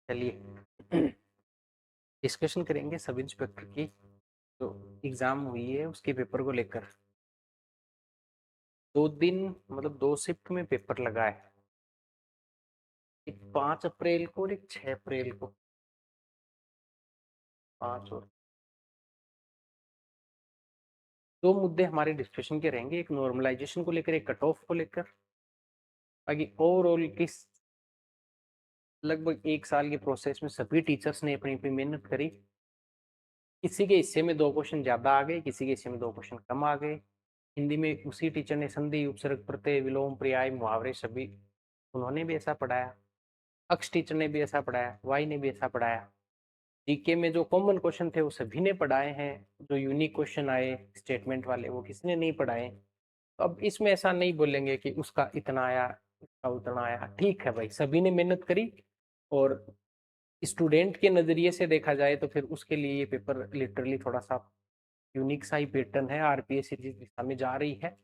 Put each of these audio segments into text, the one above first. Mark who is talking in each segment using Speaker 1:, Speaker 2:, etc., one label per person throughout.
Speaker 1: चलिए डिस्कशन करेंगे sub inspector की जो एग्जाम हुई है उसके पेपर को लेकर। 2 दिन मतलब 2 शिफ्ट में पेपर लगा है, एक 5 अप्रैल को और एक 6 अप्रैल को। 5 और 2 मुद्दे हमारे डिस्कशन के रहेंगे, एक नॉर्मलाइजेशन को लेकर, एक कट ऑफ को लेकर। बाकी ओवरऑल किस लगभग 1 साल के प्रोसेस में सभी टीचर्स ने अपनी अपनी मेहनत करी। किसी के हिस्से में 2 क्वेश्चन ज्यादा आ गए, किसी के हिस्से में 2 क्वेश्चन कम आ गए। हिंदी में उसी टीचर ने संधि, उपसर्ग, प्रत्यय, विलोम, पर्याय, मुहावरे सभी उन्होंने भी ऐसा पढ़ाया। अक्ष टीचर ने भी ऐसा पढ़ाया, वाई ने भी ऐसा पढ़ाया। जीके में जो कॉमन क्वेश्चन थे वो सभी ने पढ़ाए हैं, जो यूनिक क्वेश्चन आए स्टेटमेंट वाले वो किसी ने नहीं पढ़ाए। तो अब इसमें ऐसा नहीं बोलेंगे कि उसका इतना आया उसका उतना आया। ठीक है भाई, सभी ने मेहनत करी और स्टूडेंट के नजरिए से देखा जाए तो फिर उसके लिए ये पेपर लिटरली थोड़ा सा यूनिक सा ही पैटर्न है। आरपीएससी जिस दिशा में जा रही है,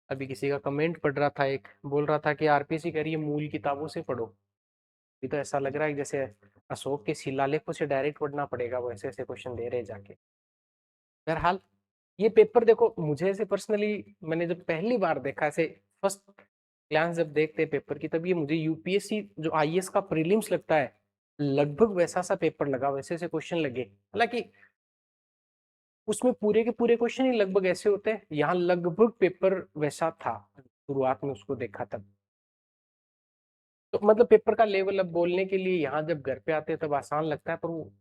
Speaker 1: अभी किसी का कमेंट पढ़ रहा था, एक बोल रहा था कि आरपीएससी कह रही है मूल किताबों से पढ़ो। ये तो ऐसा लग रहा है जैसे अशोक के शिलालेखों से डायरेक्ट पढ़ना पड़ेगा, वो ऐसे ऐसे क्वेश्चन दे रहे जाके। बहरहाल ये पेपर देखो, मुझे ऐसे पर्सनली मैंने जब पहली बार देखा ऐसे फर्स्ट ग्लांस जब देखते पेपर की, तब ये मुझे यूपीएससी जो आईएएस का प्रीलिम्स लगता है लगभग वैसा सा पेपर लगा, वैसे ऐसे क्वेश्चन लगे। हालांकि उसमें पूरे के पूरे क्वेश्चन ही लगभग ऐसे होते हैं, यहाँ लगभग पेपर वैसा था शुरुआत में उसको देखा तब। तो मतलब पेपर का लेवल अब बोलने के लिए यहाँ जब घर पे आते हैं तब आसान लगता है, पर वो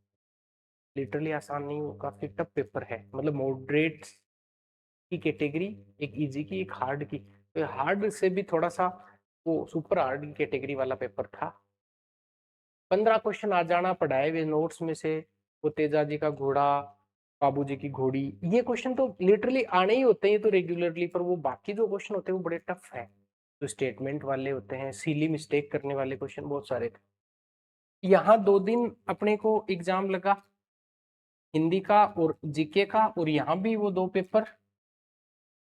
Speaker 1: लिटरली आसान नहीं, वो काफी टफ पेपर है। मतलब मॉडरेट की कैटेगरी, एक इजी की, एक हार्ड की। तो हार्ड से भी थोड़ा सा वो सुपर हार्ड की कैटेगरी वाला पेपर था। 15 क्वेश्चन आ जाना पढ़ाए हुए नोट्स में से, वो तेजा जी का घोड़ा, बाबू जी की घोड़ी, ये क्वेश्चन तो लिटरली आने ही होते हैं तो रेगुलरली। पर वो बाकी जो क्वेश्चन होते हैं वो बड़े टफ है, जो स्टेटमेंट वाले होते हैं, सीली मिस्टेक करने वाले क्वेश्चन बहुत सारे थे। यहाँ 2 दिन अपने को एग्जाम लगा, हिंदी का और जीके का, और यहाँ भी वो 2 पेपर,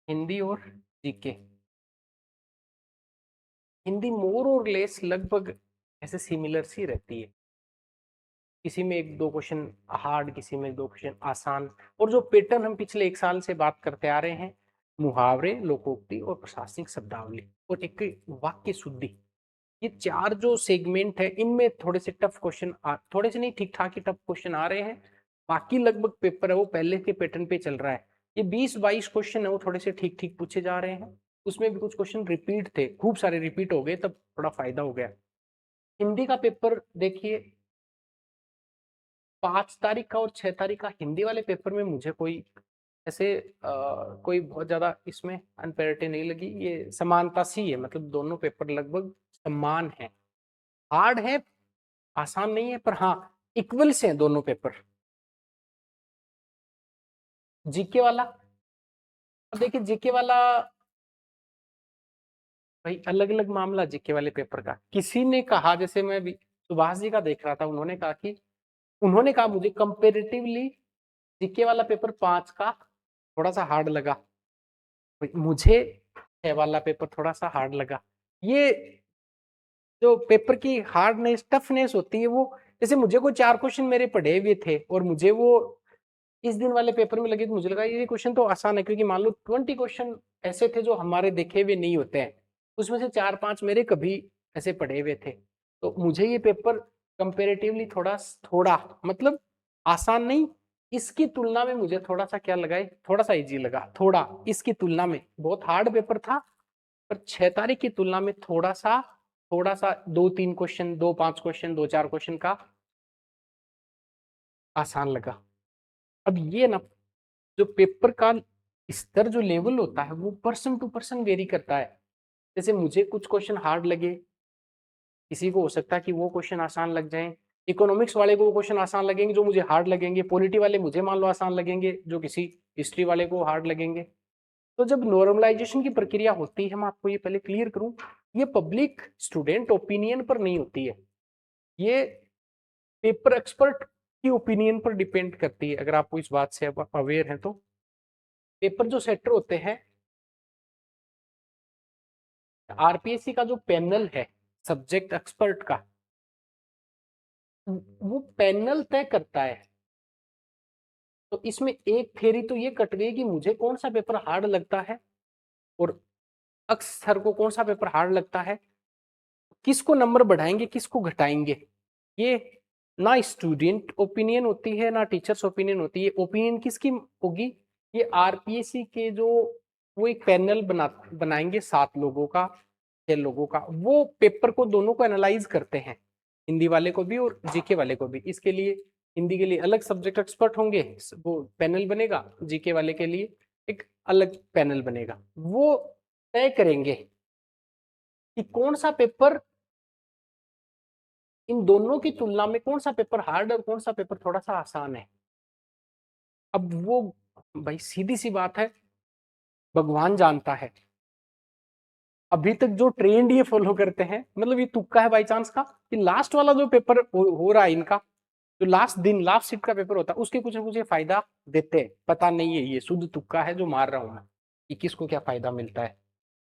Speaker 1: हिंदी और जीके। हिंदी मोर और लेस लगभग ऐसे सिमिलर सी रहती है, किसी में 1-2 क्वेश्चन हार्ड, किसी में 2 क्वेश्चन आसान। और जो पैटर्न हम पिछले 1 साल से बात करते आ रहे हैं, मुहावरे, लोकोक्ति और प्रशासनिक शब्दावली और एक वाक्य शुद्धि, ये 4 जो सेगमेंट है इनमें थोड़े से टफ क्वेश्चन, थोड़े से नहीं ठीक ठाक ही टफ क्वेश्चन आ रहे हैं। बाकी लगभग पेपर है वो पहले के पैटर्न पे चल रहा है। ये 20-22 क्वेश्चन है वो थोड़े से ठीक ठीक पूछे जा रहे हैं, उसमें भी कुछ क्वेश्चन रिपीट थे, खूब सारे रिपीट हो गए, तब थोड़ा फायदा हो गया। हिंदी का पेपर देखिए, 5 तारीख का और 6 तारीख का हिंदी वाले पेपर में मुझे कोई ऐसे कोई बहुत ज्यादा इसमें अनपेरिटी नहीं लगी, ये समानता सी है, मतलब दोनों पेपर लगभग समान है। हार्ड है, आसान नहीं है, पर हाँ इक्वल से हैं दोनों पेपर। जीके वाला, अब देखिए जीके वाला भाई अलग अलग मामला। जीके वाले पेपर का किसी ने कहा, जैसे मैं भी सुभाष जी का देख रहा था, उन्होंने कहा मुझे कंपेरेटिवली जीके वाला पेपर 5 का थोड़ा सा हार्ड लगा, मुझे 6 वाला पेपर थोड़ा सा हार्ड लगा। ये जो पेपर की हार्डनेस टफनेस होती है, वो जैसे मुझे कोई 4 क्वेश्चन मेरे पढ़े हुए थे और मुझे वो इस दिन वाले पेपर में लगे, तो मुझे लगा ये क्वेश्चन तो आसान है, क्योंकि मान लो 20 क्वेश्चन ऐसे थे जो हमारे देखे हुए नहीं होते हैं, उसमें से 4-5 मेरे कभी ऐसे पढ़े हुए थे। तो मुझे ये पेपर कंपेरेटिवली थोड़ा थोड़ा मतलब आसान नहीं, इसकी तुलना में मुझे थोड़ा सा क्या लगा, थोड़ा सा इजी लगा, थोड़ा इसकी तुलना में। बहुत हार्ड पेपर था, पर 6 तारीख की तुलना में थोड़ा सा 2-3 क्वेश्चन, 2-5 क्वेश्चन, 2-4 क्वेश्चन का आसान लगा। अब ये ना, जो पेपर का स्तर, जो लेवल होता है, वो पर्सन टू पर्सन वेरी करता है। जैसे मुझे कुछ क्वेश्चन हार्ड लगे, किसी को हो सकता है कि वो क्वेश्चन आसान लग जाए। इकोनॉमिक्स वाले को वो क्वेश्चन आसान लगेंगे जो मुझे हार्ड लगेंगे, पॉलिटी वाले मुझे मान लो आसान लगेंगे जो किसी हिस्ट्री वाले को हार्ड लगेंगे। तो जब नॉर्मलाइजेशन की प्रक्रिया होती है, मैं आपको ये पहले क्लियर करूं, ये पब्लिक स्टूडेंट ओपिनियन पर नहीं होती है, ये पेपर एक्सपर्ट की ओपिनियन पर डिपेंड करती है। अगर आपको इस बात से अवेयर है तो पेपर जो सेटर होते हैं, आरपीएससी का जो पैनल है सब्जेक्ट एक्सपर्ट का, वो पैनल तय करता है। तो इसमें एक थ्योरी तो ये कट गई कि मुझे कौन सा पेपर हार्ड लगता है और अक्सर को कौन सा पेपर हार्ड लगता है, किसको नंबर बढ़ाएंगे किसको घटाएंगे। ये ना स्टूडेंट ओपिनियन होती है ना टीचर्स ओपिनियन होती है। ओपिनियन किसकी होगी, ये आरपीएससी के जो वो एक पैनल बनाएंगे 7 लोगों का 6 लोगों का, वो पेपर को दोनों को एनालाइज करते हैं, हिंदी वाले को भी और जीके वाले को भी। इसके लिए हिंदी के लिए अलग सब्जेक्ट एक्सपर्ट होंगे, वो पैनल बनेगा, जीके वाले के लिए एक अलग पैनल बनेगा। वो तय करेंगे कि कौन सा पेपर इन दोनों की तुलना में कौन सा पेपर हार्ड और कौन सा पेपर थोड़ा सा आसान है। अब वो भाई सीधी सी बात है, भगवान जानता है। अभी तक जो ट्रेंड ये फॉलो करते हैं, मतलब ये तुक्का है बाई चांस का, कि लास्ट वाला जो पेपर हो रहा है इनका, जो लास्ट दिन लास्ट सीट का पेपर होता है उसके कुछ ना कुछ ये फायदा देते हैं। पता नहीं है, ये शुद्ध तुक्का है जो मार रहा हूं मैं कि किसको क्या फायदा मिलता है।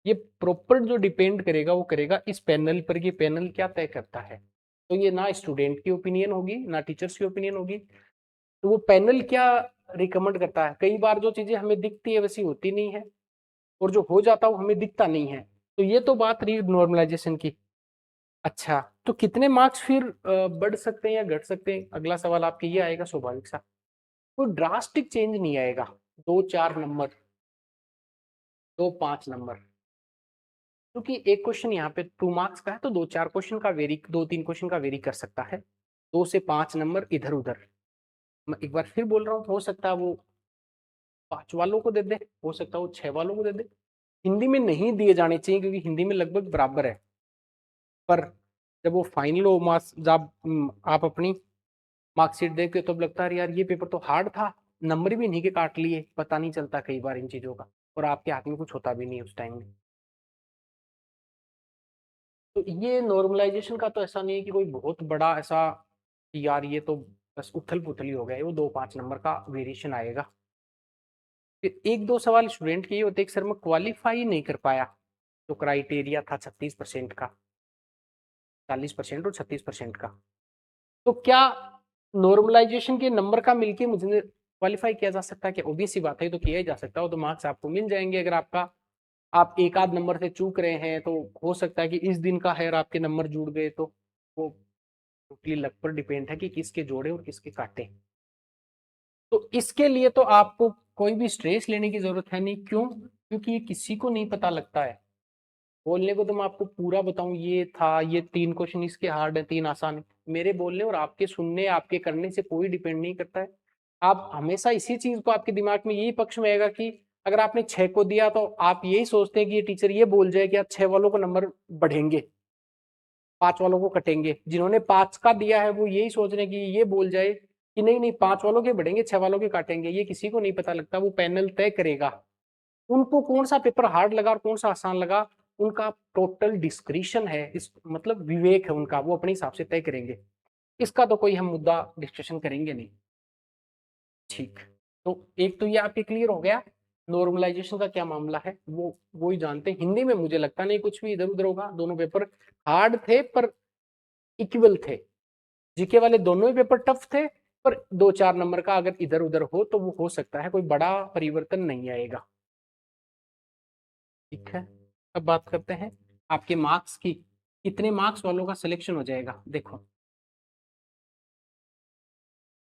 Speaker 1: ये प्रॉपर जो डिपेंड करेगा वो करेगा इस पैनल पर, कि पैनल क्या तय करता है। तो ये ना स्टूडेंट की ओपिनियन होगी ना टीचर्स की ओपिनियन होगी, तो वो पैनल क्या रिकमेंड करता है। कई बार जो चीजें हमें दिखती है वैसी होती नहीं है, और जो हो जाता है वो हमें दिखता नहीं है। तो ये तो बात रही नॉर्मलाइजेशन की। अच्छा, तो कितने मार्क्स फिर बढ़ सकते हैं या घट सकते हैं, अगला सवाल आपके ये आएगा स्वाभाविक सा। कोई ड्रास्टिक चेंज नहीं आएगा, 2-4 नंबर, 2-5 नंबर, क्योंकि एक क्वेश्चन यहाँ पे 2 मार्क्स का है, तो 2-4 क्वेश्चन का वेरी, 2-3 क्वेश्चन का वेरी कर सकता है। 2 से 5 नंबर इधर उधर। मैं एक बार फिर बोल रहा हूँ, हो सकता है वो 5 वालों को दे दे, हो सकता है वो 6 वालों को दे दे। हिंदी में नहीं दिए जाने चाहिए क्योंकि हिंदी में लगभग बराबर है। पर जब वो फाइनल हो मार्क्स, जब आप अपनी मार्कशीट देखते हो तब लगता है यार ये पेपर तो हार्ड था, नंबर भी नहीं के काट लिए। पता नहीं चलता कई बार इन चीजों का, और आपके हाथ में कुछ होता भी नहीं उस टाइम में। तो ये नॉर्मलाइजेशन का तो ऐसा नहीं है कि कोई बहुत बड़ा ऐसा कि यार ये तो बस उथल पुथल ही हो गया है, वो 2-5 नंबर का वेरिएशन आएगा। फिर 1-2 सवाल स्टूडेंट के ये होते, एक सर मैं क्वालिफाई नहीं कर पाया, जो क्राइटेरिया था 36% का, 40% और 36% का, तो क्या नॉर्मलाइजेशन के नंबर का मिलके मुझे क्वालिफाई किया जा सकता है? क्या ऑब्वियस सी बात है, तो किया ही जा सकता है। तो मार्क्स आपको मिल जाएंगे। अगर आपका आप एक आध नंबर से चूक रहे हैं तो हो सकता है कि इस दिन का है और आपके नंबर जुड़ गए, तो वो टोटली लक पर डिपेंड है कि किसके जोड़े और किसके काटे। तो इसके लिए तो आपको कोई भी स्ट्रेस लेने की जरूरत है नहीं। क्यों? क्योंकि ये किसी को नहीं पता लगता है। बोलने को तो मैं आपको पूरा बताऊं, ये था, ये 3 क्वेश्चन इसके हार्ड है 3 आसान है, मेरे बोलने और आपके सुनने आपके करने से कोई डिपेंड नहीं करता है। आप हमेशा इसी चीज को आपके दिमाग में यही पक्ष में आएगा कि अगर आपने 6 को दिया तो आप यही सोचते हैं कि ये टीचर ये बोल जाए कि आप 6 वालों को नंबर बढ़ेंगे, 5 वालों को कटेंगे। जिन्होंने 5 का दिया है वो यही सोच रहे हैं कि ये बोल जाए कि नहीं नहीं 5 वालों के बढ़ेंगे 6 वालों के काटेंगे। ये किसी को नहीं पता लगता, वो पैनल तय करेगा उनको कौन सा पेपर हार्ड लगा और कौन सा आसान लगा। उनका टोटल डिस्क्रिशन है, इस मतलब विवेक है उनका, वो अपने हिसाब से तय करेंगे। इसका तो कोई हम मुद्दा डिस्कशन करेंगे नहीं। ठीक, तो एक तो ये आपके क्लियर हो गया नॉर्मलाइजेशन का क्या मामला है, वो ही जानते हैं। हिंदी में मुझे लगता नहीं कुछ भी इधर उधर होगा, दोनों पेपर हार्ड थे पर इक्वल थे। जीके वाले दोनों ही पेपर टफ थे, पर 2-4 नंबर का अगर इधर उधर हो तो वो हो सकता है, कोई बड़ा परिवर्तन नहीं आएगा। ठीक है, अब बात करते हैं आपके मार्क्स की। कितने मार्क्स वालों का सिलेक्शन हो जाएगा। देखो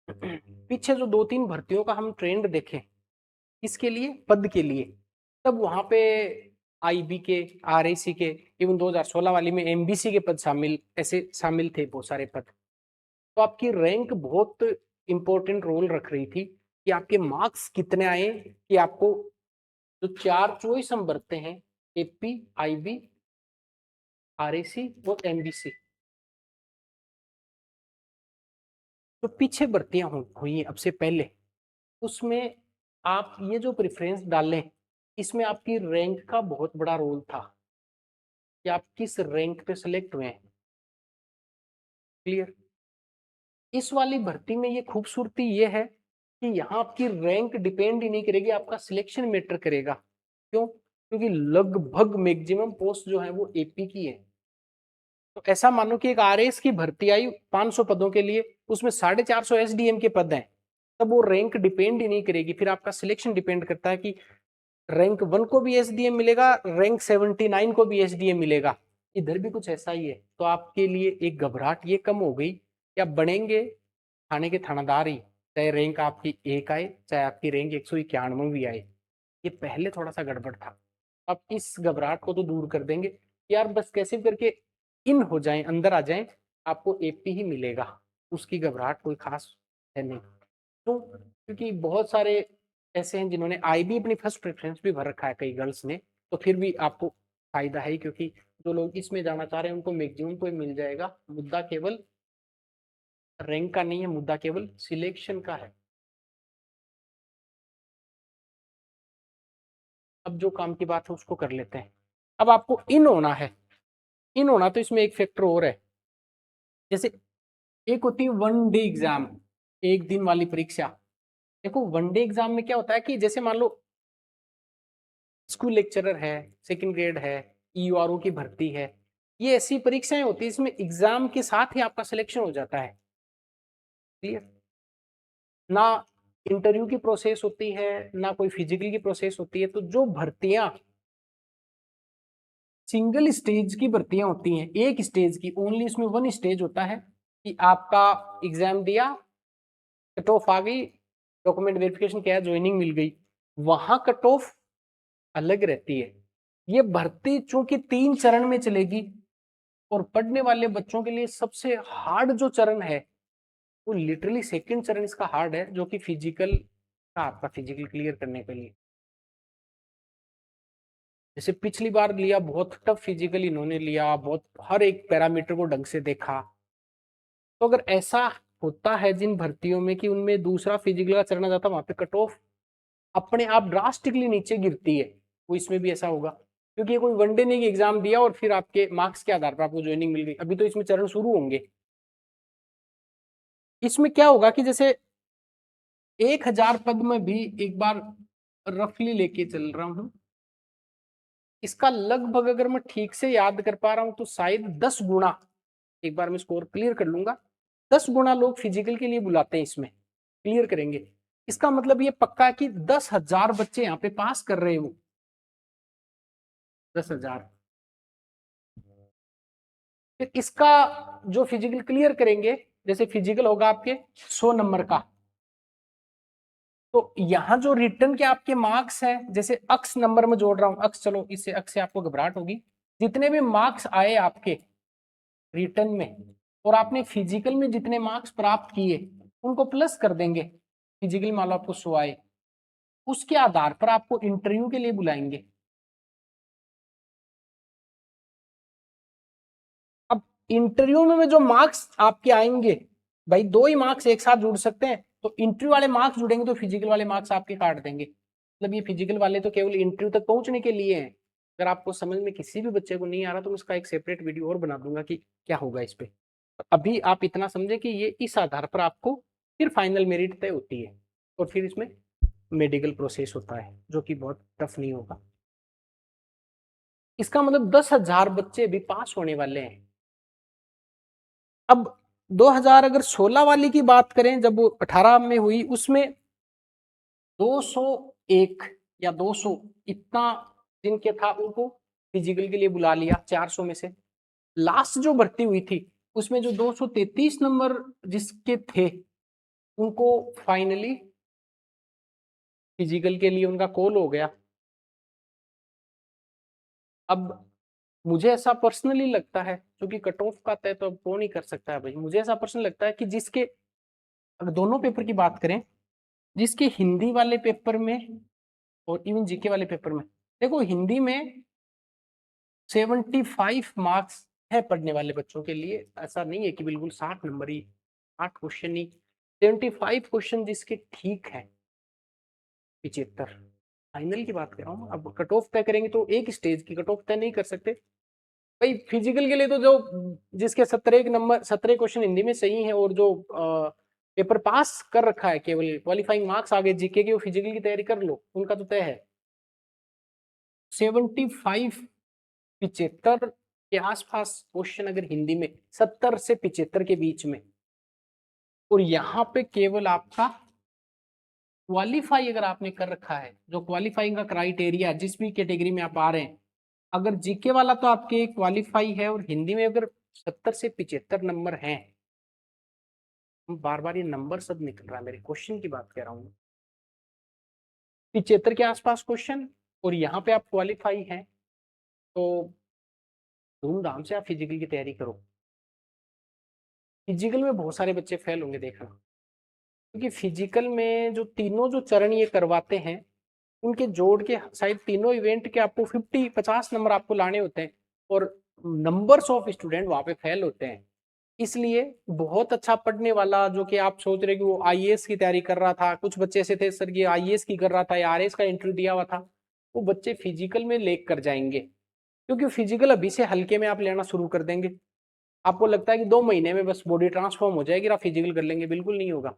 Speaker 1: पीछे जो 2-3 भर्तियों का हम ट्रेंड देखें, इसके लिए पद के लिए, तब वहां पे आईबी के, आरएसी के, इवन 2016 वाली में एमबीसी के पद शामिल, ऐसे शामिल थे बहुत सारे पद। तो आपकी रैंक बहुत इंपॉर्टेंट रोल रख रही थी कि आपके मार्क्स कितने आए, कि आपको जो 4 चॉइस हम भरते हैं, एपी, आईबी, आरएसी और एमबीसी, जो पीछे भर्तियां हुई अब से पहले, उसमें आप ये जो प्रेफरेंस डालें, इसमें आपकी रैंक का बहुत बड़ा रोल था कि आप किस रैंक पे सिलेक्ट हुए हैं। क्लियर? इस वाली भर्ती में ये खूबसूरती ये है कि यहाँ आपकी रैंक डिपेंड ही नहीं करेगी, आपका सिलेक्शन मैटर करेगा। क्यों? क्योंकि लगभग मैक्सिमम पोस्ट जो है वो एपी की है। तो ऐसा मानो कि एक आरएएस की भर्ती आई 500 पदों के लिए, उसमें 450 एसडीएम के पद हैं, तब वो रैंक डिपेंड ही नहीं करेगी, फिर आपका सिलेक्शन डिपेंड करता है कि रैंक 1 को भी एसडीएम मिलेगा, रैंक 79 को भी एसडीएम मिलेगा। इधर भी कुछ ऐसा ही है। तो आपके लिए एक घबराहट ये कम हो गई कि आप बनेंगे थाने के थानादार ही, चाहे रैंक आपकी 1 आए, चाहे आपकी रैंक 191 भी आए। ये पहले थोड़ा सा गड़बड़ था। अब इस घबराहट को तो दूर कर देंगे, यार बस कैसे भी करके इन हो जाएं, अंदर आ जाएं, आपको एपी ही मिलेगा, उसकी घबराहट कोई खास है नहीं। तो क्योंकि बहुत सारे ऐसे हैं जिन्होंने आईबी अपनी फर्स्ट प्रेफरेंस भी भर रखा है, कई गर्ल्स ने, तो फिर भी आपको फायदा है, क्योंकि जो लोग इसमें जाना चाह रहे हैं उनको मैक्सिमम को मिल जाएगा। मुद्दा केवल रैंक का नहीं है, मुद्दा केवल सिलेक्शन का है। अब जो काम की बात है उसको कर लेते हैं। अब आपको इन होना है, इन होना तो इसमें एक फैक्टर और है। जैसे एक होती है वन डे एग्जाम, एक दिन वाली परीक्षा। देखो वन डे एग्जाम में क्या होता है कि जैसे मान लो स्कूल लेक्चरर है, सेकंड ग्रेड है, ईयूआरओ की भर्ती है, ये ऐसी परीक्षाएं होती है इसमें एग्जाम के साथ ही आपका सिलेक्शन हो जाता है। क्लियर? ना इंटरव्यू की प्रोसेस होती है, ना कोई फिजिकल की प्रोसेस होती है। तो जो भर्तियां सिंगल स्टेज की भर्तियां होती हैं, एक स्टेज की ओनली, इसमें वन स्टेज होता है कि आपका एग्जाम दिया, कट ऑफ आ गई, डॉक्यूमेंट वेरिफिकेशन किया, ज्वाइनिंग मिल गई, वहां कट ऑफ अलग रहती है। ये भर्ती चूंकि 3 चरण में चलेगी, और पढ़ने वाले बच्चों के लिए सबसे हार्ड जो चरण है वो लिटरली सेकंड चरण इसका हार्ड है, जो कि फिजिकल का, आपका फिजिकल क्लियर करने के लिए। जैसे पिछली बार लिया बहुत टफ फिजिकल इन्होंने लिया, बहुत हर एक पैरामीटर को ढंग से देखा। तो अगर ऐसा होता है जिन भर्तियों में कि उनमें दूसरा फिजिकल का चरण आ जाता, वहां पे कट ऑफ अपने आप ड्रास्टिकली नीचे गिरती है, वो इसमें भी ऐसा होगा। क्योंकि ये कोई वनडे नहीं एग्जाम दिया और फिर आपके मार्क्स के आधार पर आपको ज्वाइनिंग मिल गई, अभी तो इसमें चरण शुरू होंगे। इसमें क्या होगा कि जैसे 1000 पद में भी एक बार रफली लेके चल रहा हूं, इसका लगभग अगर मैं ठीक से याद कर पा रहा हूं तो शायद 10 गुना, एक बार मैं स्कोर क्लियर कर लूंगा, 10 गुना लोग फिजिकल के लिए बुलाते हैं, इसमें क्लियर करेंगे। इसका मतलब ये पक्का है कि 10,000 बच्चे यहाँ पे पास कर रहे हो, 10,000। फिर इसका जो फिजिकल क्लियर करेंगे, जैसे फिजिकल होगा आपके 100 नंबर का, तो यहाँ जो रिटर्न के आपके मार्क्स हैं, जैसे अक्स नंबर में जोड़ रहा हूं, अक्स, चलो इससे अक्स से आपको घबराहट होगी, जितने भी मार्क्स आए आपके रिटर्न में और आपने फिजिकल में जितने मार्क्स प्राप्त किए उनको प्लस कर देंगे। फिजिकल मान लो आपको 100 आए, उसके आधार पर आपको इंटरव्यू के लिए बुलाएंगे। अब इंटरव्यू में जो मार्क्स आपके आएंगे, भाई 2 ही मार्क्स एक साथ जुड़ सकते हैं, तो इंटरव्यू वाले मार्क्स जुड़ेंगे तो फिजिकल वाले मार्क्स आपके काट देंगे। मतलब ये फिजिकल वाले तो केवल इंटरव्यू तक पहुंचने के लिए हैं। अगर आपको समझ में किसी भी बच्चे को नहीं आ रहा तो मैं इसका एक सेपरेट वीडियो और बना दूंगा कि क्या होगा इस पे। अभी आप इतना समझे कि ये इस आधार पर आपको फिर फाइनल मेरिट तय होती है, और फिर इसमें मेडिकल प्रोसेस होता है जो कि बहुत टफ नहीं होगा। इसका मतलब 10,000 बच्चे भी पास होने वाले हैं। अब 2016 वाली की बात करें, जब वो 18 में हुई, उसमें 201 या 200 इतना जिनके था उनको फिजिकल के लिए बुला लिया 400 में से। लास्ट जो भर्ती हुई थी उसमें जो 233 नंबर जिसके थे उनको फाइनली फिजिकल के लिए उनका कॉल हो गया। अब मुझे ऐसा पर्सनली लगता है, क्योंकि कट ऑफ का तय तो अब कौन नहीं कर सकता है भाई, मुझे ऐसा पर्सनली लगता है कि जिसके, अगर दोनों पेपर की बात करें, जिसके हिंदी वाले पेपर में और इवन जीके वाले पेपर में, देखो हिंदी में 75 मार्क्स है पढ़ने वाले बच्चों के लिए, ऐसा नहीं है कि बिल्कुल 60 नंबर ही, 8 क्वेश्चन ही, 75 क्वेश्चन जिसके ठीक है 75। फाइनल की बात कर रहा हूँ, अब कट ऑफ तय करेंगे तो एक स्टेज की कट ऑफ तय नहीं कर सकते भाई। फिजिकल के लिए तो जो जिसके 17 नंबर 17 क्वेश्चन हिंदी में सही है और जो पेपर पास कर रखा है, केवल क्वालिफाइंग मार्क्स आगे जीके की, वो फिजिकल की तैयारी कर लो, उनका तो तय है। 75 75 के आसपास क्वेश्चन अगर हिंदी में 70 से 75 के बीच में, और यहाँ पे केवल आपका क्वालिफाई अगर आपने कर रखा है, जो क्वालिफाइंग का क्राइटेरिया जिस भी कैटेगरी में आप आ रहे हैं, अगर जीके वाला तो आपके क्वालिफाई है और हिंदी में अगर 70 से 75 नंबर हैं, बार बार ये नंबर सब निकल रहा है, मेरे क्वेश्चन की बात कर रहा हूँ, 75 के आसपास क्वेश्चन और यहाँ पे आप क्वालिफाई हैं, तो धूमधाम से आप फिजिकल की तैयारी करो। फिजिकल में बहुत सारे बच्चे फेल होंगे देखना, क्योंकि फिजिकल में जो तीनों जो चरण ये करवाते हैं, उनके जोड़ के शायद तीनों इवेंट के आपको 50 नंबर आपको लाने होते हैं, और नंबर्स ऑफ स्टूडेंट वहां पे फेल होते हैं। इसलिए बहुत अच्छा पढ़ने वाला, जो कि आप सोच रहे कि वो आईएएस की तैयारी कर रहा था, कुछ बच्चे ऐसे थे सर ये आईएएस की कर रहा था या आरएएस का इंटरव्यू दिया हुआ था, वो बच्चे फिजिकल में लेक कर जाएंगे, क्योंकि फिजिकल अभी से हल्के में आप लेना शुरू कर देंगे। आपको लगता है कि 2 महीने में बस बॉडी ट्रांसफॉर्म हो जाएगी, आप फिजिकल कर लेंगे, बिल्कुल नहीं होगा।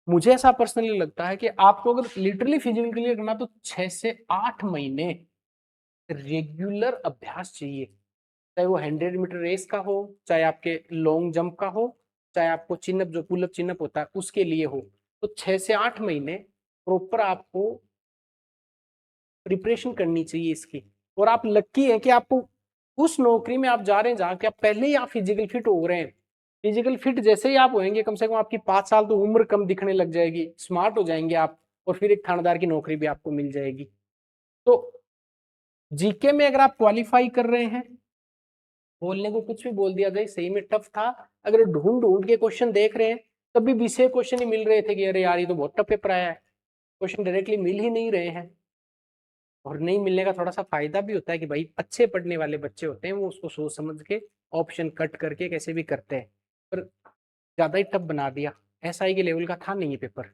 Speaker 1: मुझे ऐसा पर्सनली लगता है कि आपको अगर लिटरली फिजिकल क्लियर करना तो 6 से 8 महीने रेगुलर अभ्यास चाहिए, चाहे वो 100 मीटर रेस का हो, चाहे आपके लॉन्ग जंप का हो, चाहे आपको चिनअप जो पुलअप चिनअप होता है उसके लिए हो, तो 6 से 8 महीने प्रॉपर आपको प्रिपरेशन करनी चाहिए इसकी। और आप लकी हैं कि आपको उस नौकरी में आप जा रहे हैं जहाँ के आप पहले ही आप फिजिकल फिट हो रहे हैं। फिजिकल फिट जैसे ही आप होंगे, कम से कम आपकी 5 साल तो उम्र कम दिखने लग जाएगी, स्मार्ट हो जाएंगे आप, और फिर एक थानेदार की नौकरी भी आपको मिल जाएगी। तो जीके में अगर आप क्वालिफाई कर रहे हैं, बोलने को कुछ भी बोल दिया जाए, सही में टफ था, अगर ढूंढ ढूंढ के क्वेश्चन देख रहे हैं तब भी 20 क्वेश्चन ही मिल रहे थे कि अरे यार ये तो बहुत टफ पेपर आया है, क्वेश्चन डायरेक्टली मिल ही नहीं रहे हैं। और नहीं मिलने का थोड़ा सा फायदा भी होता है कि भाई अच्छे पढ़ने वाले बच्चे होते हैं, वो उसको सोच समझ के ऑप्शन कट करके कैसे भी करते हैं, पर ज्यादा ही टफ बना दिया, एसआई के लेवल का था नहीं ये पेपर।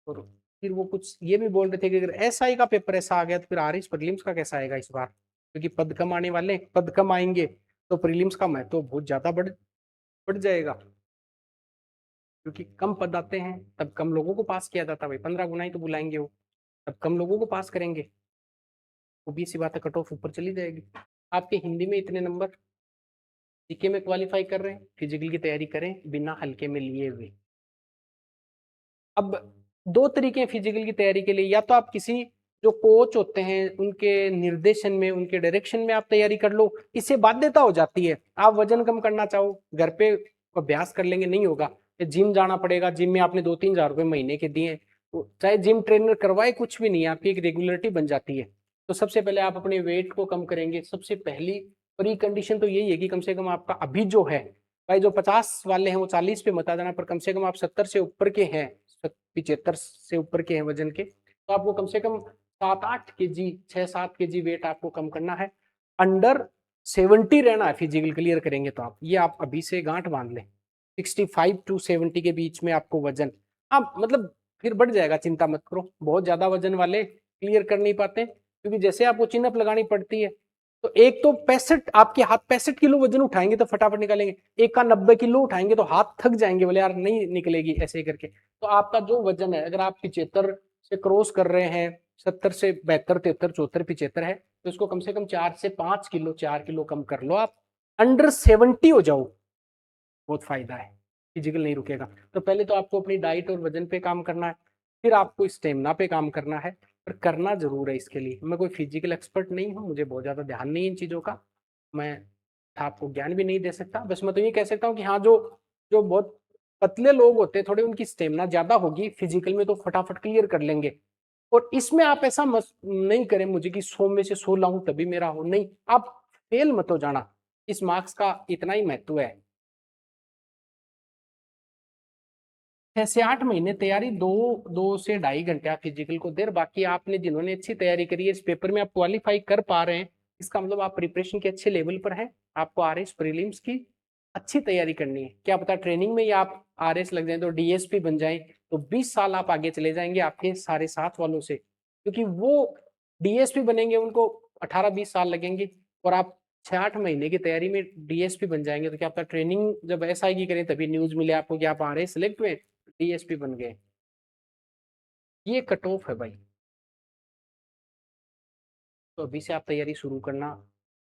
Speaker 1: और फिर वो कुछ ये भी बोल रहे थे कि अगर एसआई का पेपर ऐसा आ गया तो फिर आरएस प्रीलिम्स का कैसा आएगा इस बार, क्योंकि पद कम आने वाले, पद कम आएंगे तो प्रीलिम्स का महत्व तो बहुत ज्यादा बढ़ बढ़ जाएगा, क्योंकि कम पद आते हैं तब कम लोगों को पास किया जाता है, भाई 15 गुना ही तो बुलाएंगे वो, तब कम लोगों को पास करेंगे, वो भी सी बात है, कट ऑफ ऊपर चली जाएगी। आपके हिंदी में इतने नंबर, जीके में क्वालिफाई कर रहे हैं, फिजिकल की तैयारी करें बिना हल्के में लिए हुए। अब 2 तरीके हैं फिजिकल की तैयारी के लिए, या तो आप किसी जो कोच होते हैं उनके निर्देशन में, उनके डायरेक्शन में आप तैयारी कर लो, इससे बाध्यता हो जाती है। आप वजन कम करना चाहो, घर पे अभ्यास कर लेंगे, नहीं होगा, जिम जाना पड़ेगा, जिम में आपने 2-3 हज़ार रुपए महीने के दिए, तो चाहे जिम ट्रेनर करवाए कुछ भी नहीं, आपकी एक रेगुलरिटी बन जाती है। तो सबसे पहले आप अपने वेट को कम करेंगे, सबसे पहली प्री कंडीशन तो यही है कि कम से कम आपका अभी जो है, भाई जो 50 वाले हैं वो 40 पे मत आ जाना, पर कम से कम आप 70 से ऊपर के हैं, 75 से ऊपर के हैं वजन के, तो आपको कम से कम 7-8 kg, 6-7 kg वेट आपको कम करना है। अंडर 70 रहना है फिजिकल क्लियर करेंगे तो आप, ये आप अभी से गांठ बांध लें, 65 to 70 के बीच में आपको वजन, आप मतलब फिर बढ़ जाएगा, चिंता मत करो। बहुत ज्यादा वजन वाले क्लियर कर नहीं पाते, क्योंकि जैसे आपको चिनअप लगानी पड़ती है, तो एक तो 65, आपके हाथ 65 किलो वजन उठाएंगे तो फटाफट निकालेंगे, एक का 90 किलो उठाएंगे तो हाथ थक जाएंगे, बोले यार नहीं निकलेगी ऐसे करके। तो आपका जो वजन है, अगर आप 75 से क्रॉस कर रहे हैं, 70 से 72, 73, 74, 75 है, तो इसको कम से कम 4 से 5 किलो, 4 किलो कम कर लो, आप अंडर 70 हो जाओ, बहुत फायदा है, फिजिकल नहीं रुकेगा। तो पहले तो आपको अपनी डाइट और वजन पे काम करना है, फिर आपको स्टेमिना पे काम करना है, पर करना जरूर है। इसके लिए मैं कोई फिजिकल एक्सपर्ट नहीं हूँ, मुझे बहुत ज्यादा ध्यान नहीं है इन चीजों का, मैं आपको ज्ञान भी नहीं दे सकता, बस मैं तो ये कह सकता हूँ कि हाँ, जो जो बहुत पतले लोग होते हैं थोड़े, उनकी स्टेमिना ज्यादा होगी, फिजिकल में तो फटाफट क्लियर कर लेंगे। और इसमें आप ऐसा मत नहीं करें मुझे कि 100 में से 100 लाऊं तभी मेरा हो, नहीं, आप फेल मत हो जाना, इस मार्क्स का इतना ही महत्व है। 6 से 8 महीने तैयारी, 2 से 2.5 घंटे आप फिजिकल को देर, बाकी आपने जिन्होंने अच्छी तैयारी करी है, इस पेपर में आप क्वालिफाई कर पा रहे हैं, इसका मतलब आप प्रिपरेशन के अच्छे लेवल पर हैं। आपको आरएस प्रीलिम्स की अच्छी तैयारी करनी है, क्या पता ट्रेनिंग में ही आप आरएस लग जाए तो डीएसपी बन जाए, तो 20 साल आप आगे चले जाएंगे आपके सारे साथ वालों से, क्योंकि वो डीएसपी बनेंगे उनको 18-20 साल लगेंगे, और आप 6-8 महीने की तैयारी में डीएसपी बन जाएंगे। तो क्या आपका ट्रेनिंग जब एसआई की करें तभी न्यूज मिले आपको कि आप आ रहे सिलेक्ट हुए, डीएसपी बन गए, ये कट ऑफ है भाई। तो अभी से आप तैयारी शुरू करना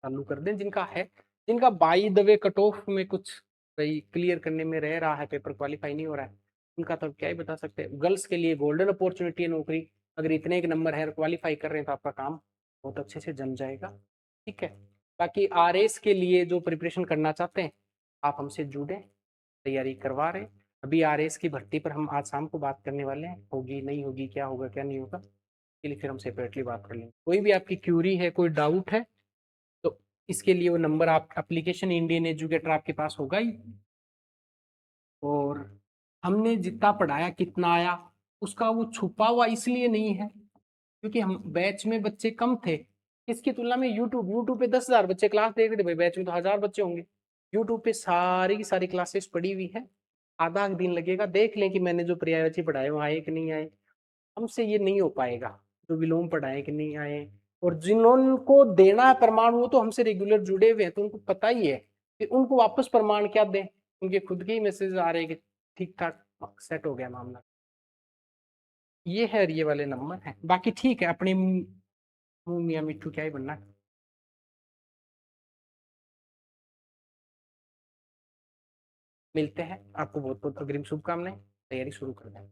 Speaker 1: चालू कर दें। जिनका है, जिनका by the way cut off में कुछ भाई क्लियर करने में रह रहा है, पेपर क्वालिफाई नहीं हो रहा है, उनका तो क्या ही बता सकते हैं। गर्ल्स के लिए गोल्डन अपॉर्चुनिटी है नौकरी, अगर इतने एक नंबर है क्वालिफाई कर रहे हैं तो आपका काम बहुत अच्छे से जम जाएगा। ठीक है, बाकी आरएस के लिए जो प्रिपरेशन करना चाहते हैं आप हमसे जुड़े, तैयारी करवा रहे हैं। अभी आरएस की भर्ती पर हम आज शाम को बात करने वाले हैं, होगी नहीं होगी, क्या होगा क्या नहीं होगा, इसके लिए फिर हम सेपरेटली बात कर लेंगे। कोई भी आपकी क्यूरी है, कोई डाउट है, तो इसके लिए वो नंबर, आप एप्लीकेशन इंडियन एजुकेटर आपके पास होगा ही, और हमने जितना पढ़ाया कितना आया उसका वो छुपा हुआ इसलिए नहीं है क्योंकि हम बैच में बच्चे कम थे। इसकी तुलना में यूट्यूब पे 10,000 बच्चे क्लास देख रहे थे, भाई बैच में तो 1,000 बच्चे होंगे। यूट्यूब पे सारी की सारी क्लासेस पड़ी हुई है, आधा दिन लगेगा, देख लें कि मैंने जो प्रियोरिटी पढ़ाए वो आए कि नहीं आए। हमसे ये नहीं हो पाएगा, जो विलोम पढ़ाए कि नहीं आए, और जिनको देना है प्रमाण वो तो हमसे रेगुलर जुड़े हुए हैं, तो उनको पता ही है कि उनको वापस प्रमाण क्या दें। उनके खुद के ही मैसेज आ रहे हैं कि ठीक ठाक सेट हो गया मामला। ये है, ये वाले नंबर है, बाकी ठीक है, अपने मुंह मियाँ मिट्ठू क्या ही बनना है। मिलते हैं, आपको बहुत बहुत अग्रिम शुभकामनाएं, तैयारी शुरू कर दें।